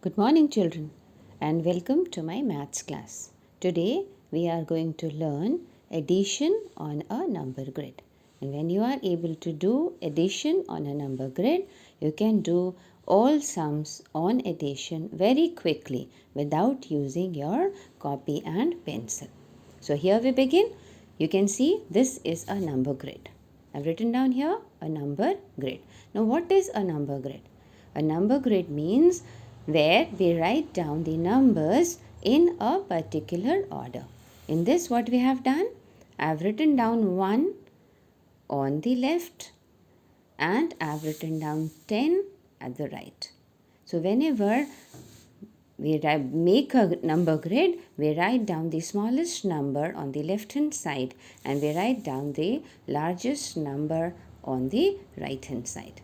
Good morning, children, and welcome to my maths class. Today we are going to learn addition on a number grid. And when you are able to do addition on a number grid, you can do all sums on addition very quickly without using your copy and pencil. So here we begin. You can see this is a number grid. I've written down here a number grid. Now what is a number grid? A number grid means where we write down the numbers in a particular order. In this, what we have done? I have written down 1 on the left and I have written down 10 at the right. So whenever we make a number grid, we write down the smallest number on the left hand side and we write down the largest number on the right hand side.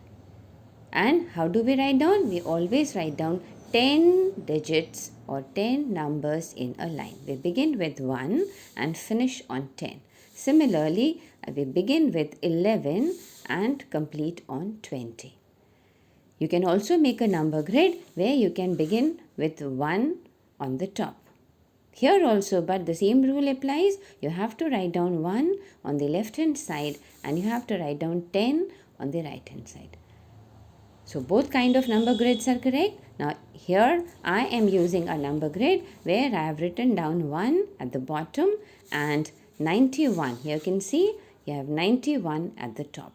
And how do we write down? We always write down 10 digits or 10 numbers in a line. We begin with 1 and finish on 10. Similarly, we begin with 11 and complete on 20. You can also make a number grid where you can begin with 1 on the top. Here also, but the same rule applies. You have to write down 1 on the left hand side and you have to write down 10 on the right hand side. So both kind of number grids are correct. Now here I am using a number grid where I have written down 1 at the bottom and 91. Here you can see you have 91 at the top.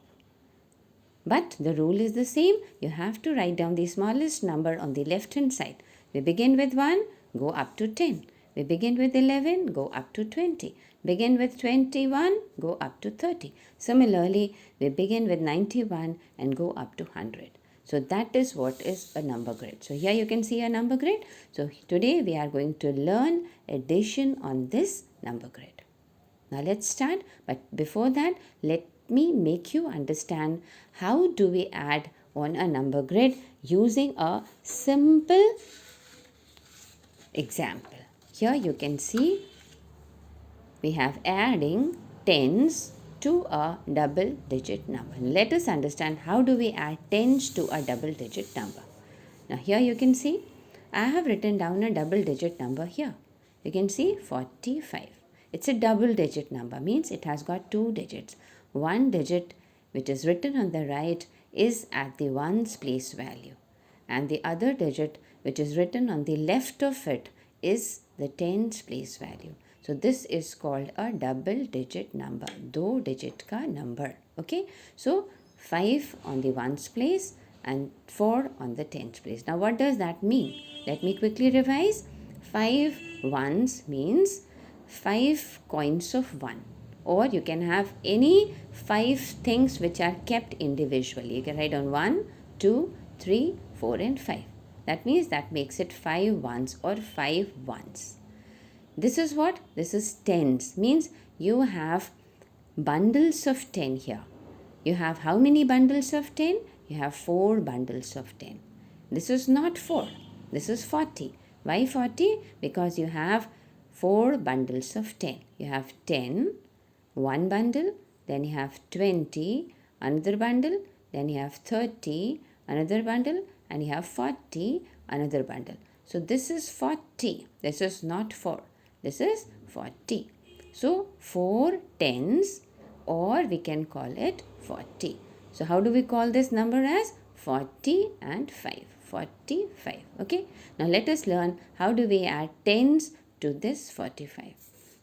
But the rule is the same. You have to write down the smallest number on the left hand side. We begin with 1, go up to 10. We begin with 11, go up to 20. Begin with 21, go up to 30. Similarly, we begin with 91 and go up to 100. So that is what is a number grid. So here you can see a number grid. So today we are going to learn addition on this number grid. Now let's start. But before that, let me make you understand how do we add on a number grid using a simple example. Here you can see we have adding tens to a double digit number. Let us understand how do we add tens to a double digit number. Now here you can see I have written down a double digit number here. You can see 45. It's a double digit number, means it has got 2 digits. One digit which is written on the right is at the ones place value and the other digit which is written on the left of it is the tens place value. So this is called a double digit number, दो digit का number. Okay, so 5 on the ones place and 4 on the tens place. Now what does that mean? Let me quickly revise. 5 ones means 5 coins of 1, or you can have any 5 things which are kept individually. You can write on 1, 2, 3, 4 and 5. That means that makes it 5 ones or 5 ones. This is what? This is tens. Means you have bundles of 10 here. You have how many bundles of 10? You have 4 bundles of 10. This is not 4. This is 40. Why 40? Because you have 4 bundles of 10. You have 10, one bundle, then you have 20, another bundle, then you have 30, another bundle, and you have 40, another bundle. So this is 40. This is not 4. This is 40. So 4 tens, or we can call it 40. So how do we call this number as? 40 and 5. 45. Okay. Now let us learn how do we add tens to this 45.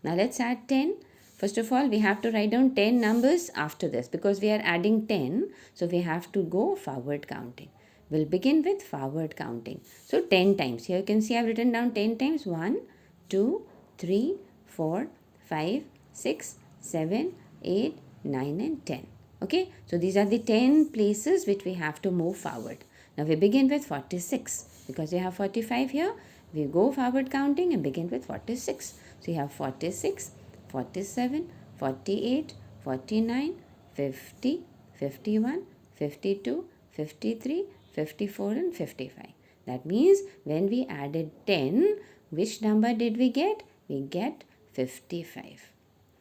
Now let's add 10. First of all, we have to write down 10 numbers after this because we are adding 10. So we have to go forward counting. We'll begin with forward counting. So 10 times. Here you can see I've written down 10 times. 1, 2, 3, 4, 5, 6, 7, 8, 9 and 10. Okay. So these are the 10 places which we have to move forward. Now we begin with 46 because we have 45 here. We go forward counting and begin with 46. So you have 46, 47, 48, 49, 50, 51, 52, 53, 54 and 55. That means when we added 10, which number did we get? We get 55.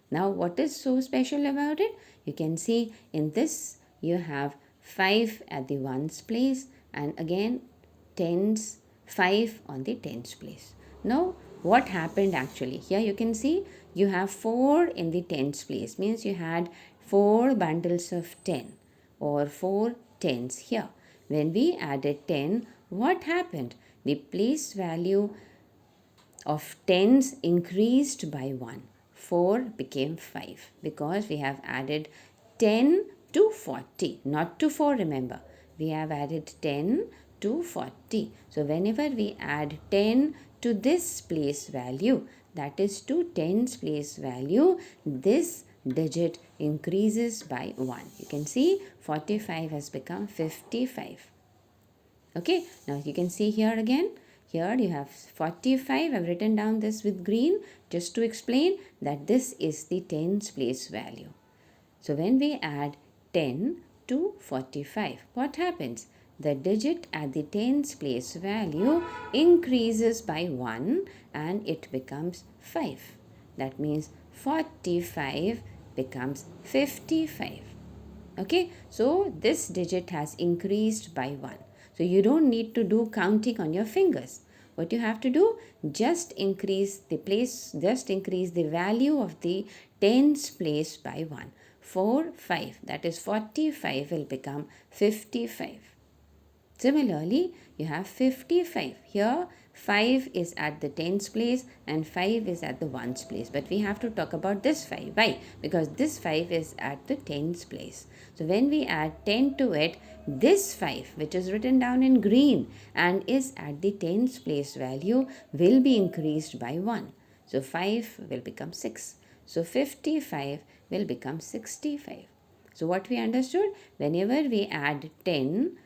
Now what is so special about it? You can see in this you have 5 at the ones place and again tens 5 on the tens place. Now, what happened actually? Here you can see you have 4 in the tens place, means you had 4 bundles of 10 or 4 tens here. When we added 10, what happened? The place value of tens increased by 1. 4 became 5 because we have added 10 to 40, not to 4, remember. We have added 10 to 40. So whenever we add 10 to this place value, that is to tens place value, this digit increases by 1. You can see 45 has become 55. Okay, now you can see here again. Here you have 45. I've written down this with green just to explain that this is the tens place value. So when we add 10 to 45, what happens? The digit at the tens place value increases by 1 and it becomes 5. That means 45 becomes 55. Okay, so this digit has increased by 1. So you don't need to do counting on your fingers. What you have to do, just increase the value of the tens place by 1. 4, 5, that is 45 will become 55. Similarly, you have 55. Here, 5 is at the tens place and 5 is at the ones place. But we have to talk about this 5. Why? Because this 5 is at the tens place. So when we add 10 to it, this 5, which is written down in green and is at the tens place value, will be increased by 1. So 5 will become 6. So 55 will become 65. So what we understood? Whenever we add 10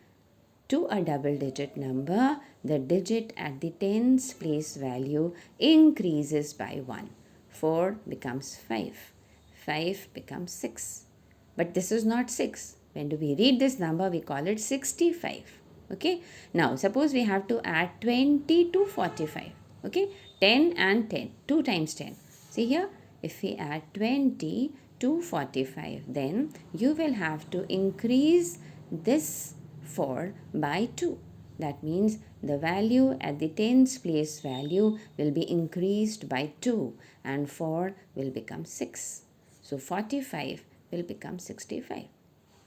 to a double digit number, the digit at the tens place value increases by 1. 4 becomes 5. 5 becomes 6. But this is not 6. When do we read this number? We call it 65. Okay. Now, suppose we have to add 20 to 45. Okay. 10 and 10. 2 times 10. See here, if we add 20 to 45, then you will have to increase this 4 by 2. That means the value at the tens place value will be increased by 2 and 4 will become 6. So 45 will become 65.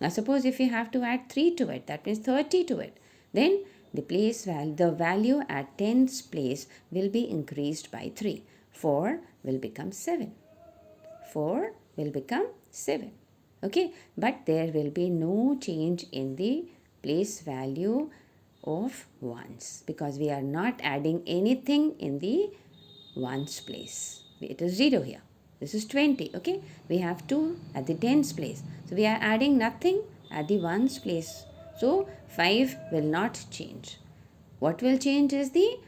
Now suppose if you have to add 3 to it, that means 30 to it, then the value at tens place will be increased by 3. 4 will become 7. 4 will become 7. Okay, but there will be no change in the place value of ones because we are not adding anything in the ones place. It is 0 here. This is 20. Okay, we have 2 at the tens place. So we are adding nothing at the ones place. So 5 will not change. What will change is the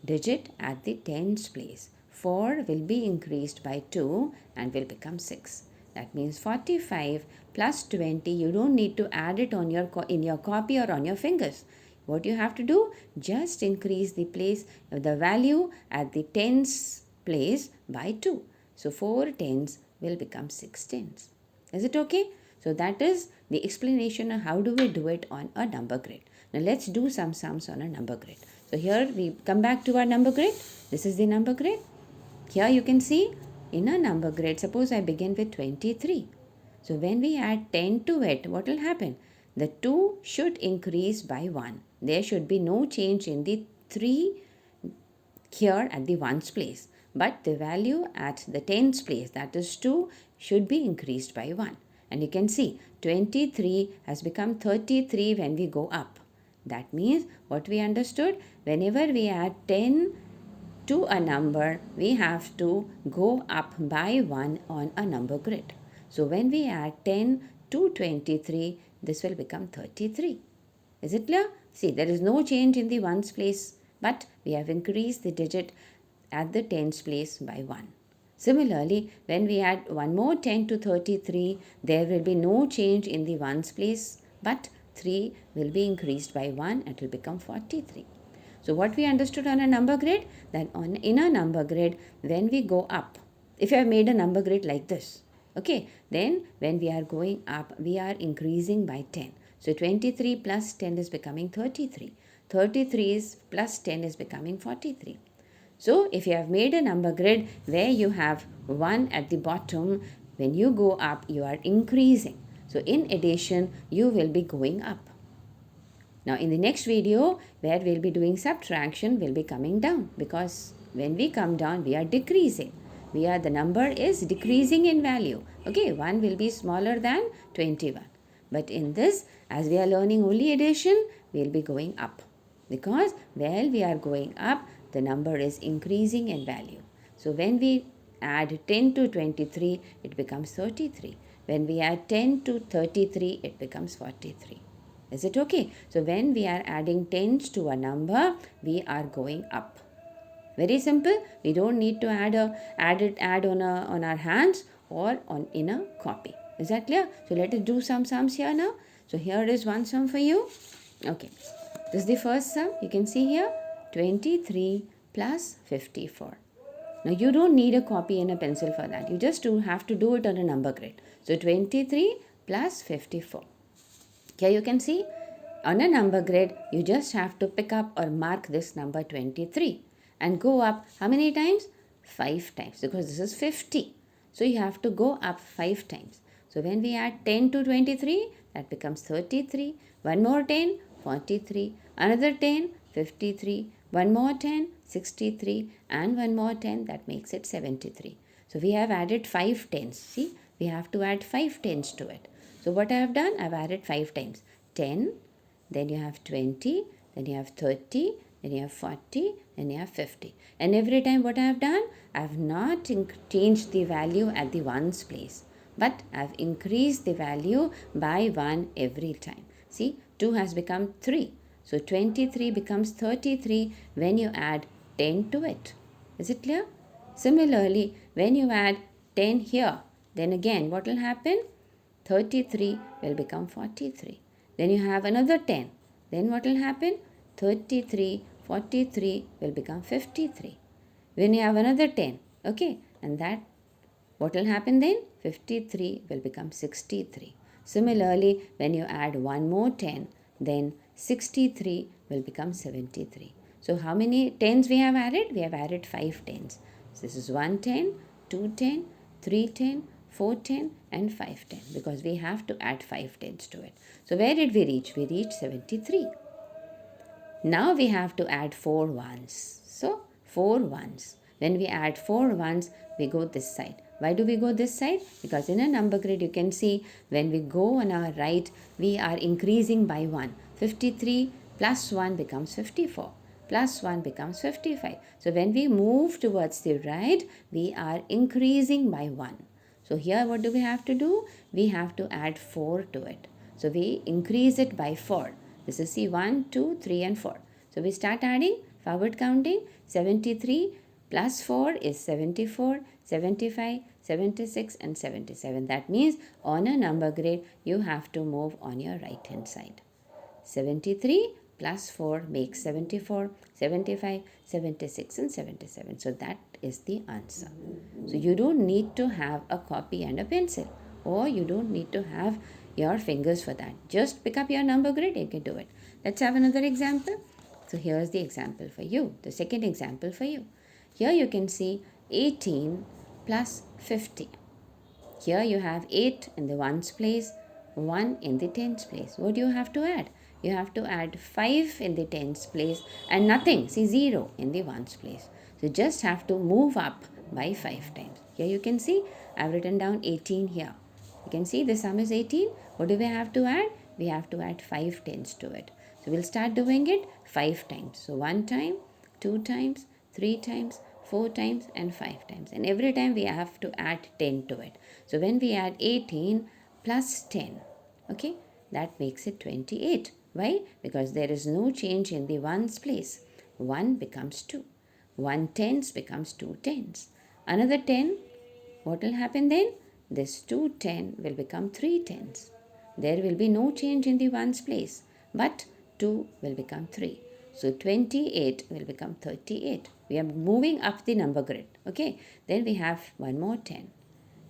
digit at the tens place. 4 will be increased by 2 and will become 6. That means 45 plus 20, you don't need to add it in your copy or on your fingers. What you have to do, just increase the value at the tens place by 2. So 4 tens will become 6 tens. Is it okay? So that is the explanation of how do we do it on a number grid. Now let's do some sums on a number grid. So here we come back to our number grid. This is the number grid. Here you can see in a number grid, suppose I begin with 23. So when we add 10 to it, what will happen? The 2 should increase by 1. There should be no change in the 3 here at the ones place. But the value at the tens place, that is 2, should be increased by 1. And you can see 23 has become 33 when we go up. That means what we understood, whenever we add 10 to a number, we have to go up by 1 on a number grid. So when we add 10 to 23, this will become 33. Is it clear? See, there is no change in the ones place, but we have increased the digit at the tens place by 1. Similarly, when we add one more 10 to 33, there will be no change in the ones place, but 3 will be increased by 1 and it will become 43. So what we understood on a number grid, that in a number grid, when we go up, if you have made a number grid like this, okay, then when we are going up, we are increasing by 10. So 23 plus 10 is becoming 33. 33 plus 10 is becoming 43. So if you have made a number grid where you have 1 at the bottom, when you go up, you are increasing. So in addition, you will be going up. Now in the next video, where we'll be doing subtraction, we'll be coming down, because when we come down, we are decreasing. The number is decreasing in value. Okay, 1 will be smaller than 21. But in this, as we are learning only addition, we'll be going up. Because while we are going up, the number is increasing in value. So when we add 10 to 23, it becomes 33. When we add 10 to 33, it becomes 43. Is it okay? So when we are adding tens to a number, we are going up. Very simple. We don't need to add on our hands or in a copy. Is that clear? So let us do some sums here now. So here is one sum for you. Okay. This is the first sum. You can see here 23 plus 54. Now you don't need a copy and a pencil for that. You just have to do it on a number grid. So 23 plus 54. Here you can see on a number grid, you just have to pick up or mark this number 23 and go up how many times? 5 times, because this is 50. So you have to go up 5 times. So when we add 10 to 23, that becomes 33. One more 10, 43. Another 10, 53. One more 10, 63. And one more 10, that makes it 73. So we have added 5 tens. See, we have to add 5 tens to it. So what I have done, I have added 5 times. 10, then you have 20, then you have 30, then you have 40, then you have 50. And every time what I have done, I have not changed the value at the ones place, but I have increased the value by 1 every time. See, 2 has become 3. So 23 becomes 33 when you add 10 to it. Is it clear? Similarly, when you add 10 here, then again what will happen? 33 will become 43. Then you have another 10. Then what will happen? 33, 43 will become 53. When you have another 10, okay, and that, what will happen then? 53 will become 63. Similarly, when you add one more 10, then 63 will become 73. So how many tens we have added? We have added 5 tens. So this is 1 10, 2 10, 3 10, 4 10 and 5 10, because we have to add 5 tens to it. So where did we reach? We reached 73. Now we have to add 4 ones. So 4 ones. When we add 4 ones, we go this side. Why do we go this side? Because in a number grid you can see when we go on our right, we are increasing by 1. 53 plus 1 becomes 54. Plus 1 becomes 55. So when we move towards the right, we are increasing by 1. So here what do we have to do? We have to add 4 to it. So we increase it by 4. This is see 1, 2, 3 and 4. So we start adding, forward counting. 73 plus 4 is 74, 75, 76 and 77. That means on a number grid, you have to move on your right hand side. 73 plus 4 makes 74, 75, 76 and 77. So that is the answer. So you don't need to have a copy and a pencil, or you don't need to have your fingers for that. Just pick up your number grid, you can do it. Let's have another example. So here's the example for you, the second example for you. Here you can see 18 plus 50. Here you have 8 in the ones place, 1 in the tens place. What do you have to add? You have to add 5 in the tens place and nothing, see 0 in the ones place. So just have to move up by 5 times. Here you can see I have written down 18 here. You can see the sum is 18. What do we have to add? We have to add 5 tens to it. So we'll start doing it 5 times. So 1 time, 2 times, 3 times, 4 times and 5 times. And every time we have to add 10 to it. So when we add 18 plus 10, okay, that makes it 28. Why? Because there is no change in the ones place. 1 becomes 2. 1 tens becomes 2 tens. Another 10, what will happen then? This 2 10 will become 3 tens. There will be no change in the ones place, but 2 will become 3. So 28 will become 38. We are moving up the number grid. Okay. Then we have one more 10.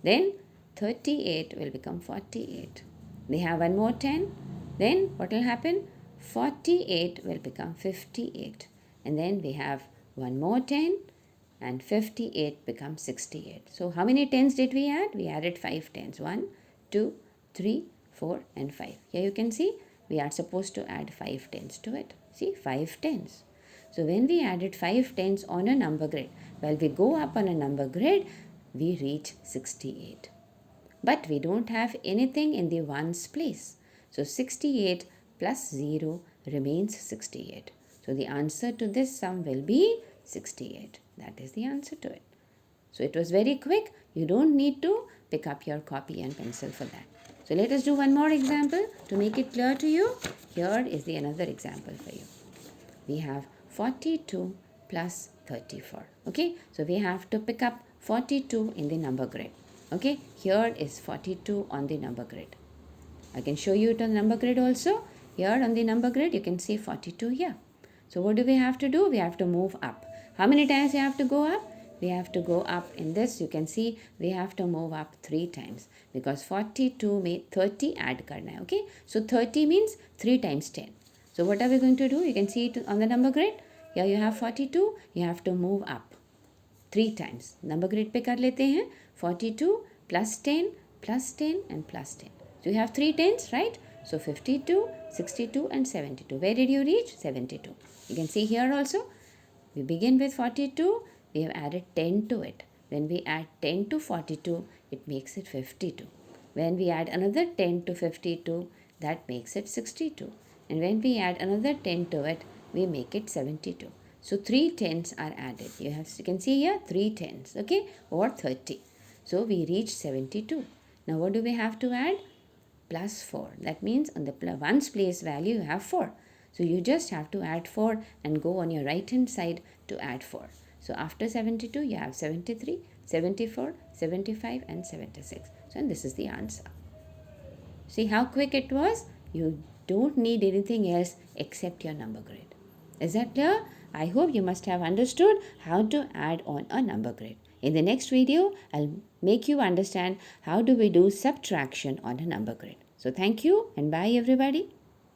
Then 38 will become 48. We have one more 10. Then what will happen? 48 will become 58. And then we have one more 10 and 58 becomes 68. So how many tens did we add? We added 5 tens. 1, 2, 3, 4 and 5. Here you can see we are supposed to add 5 tens to it. See, 5 tens. So when we added 5 tens on a number grid, while we go up on a number grid, we reach 68. But we don't have anything in the ones place. So 68 plus 0 remains 68. So the answer to this sum will be 68. That is the answer to it. So it was very quick. You don't need to pick up your copy and pencil for that. So let us do one more example to make it clear to you. Here is the another example for you. We have 42 plus 34. Okay, so we have to pick up 42 in the number grid. Okay, here is 42 on the number grid. I can show you it on number grid also. Here on the number grid, you can see 42 here. So what do we have to do? We have to move up. How many times we have to go up? We have to go up in this. You can see we have to move up 3 times because 42 made 30 add karna hai. Okay, so 30 means 3 times 10. So what are we going to do? You can see it on the number grid. Here you have 42. You have to move up 3 times. Number grid पे कर लेते हैं 42 plus 10 plus 10 and plus 10. So you have 3 tens, right? So 52, 62 and 72. Where did you reach? 72. You can see here also. We begin with 42. We have added 10 to it. When we add 10 to 42, it makes it 52. When we add another 10 to 52, that makes it 62. And when we add another 10 to it, we make it 72. So 3 tens are added. You can see here 3 tens, okay, or 30. So we reach 72. Now what do we have to add? Plus 4. That means on the ones place value you have 4. So you just have to add 4 and go on your right hand side to add 4. So after 72 you have 73, 74, 75 and 76. So and this is the answer. See how quick it was? You don't need anything else except your number grid. Is that clear? I hope you must have understood how to add on a number grid. In the next video, I'll make you understand how do we do subtraction on a number grid. So thank you and bye everybody.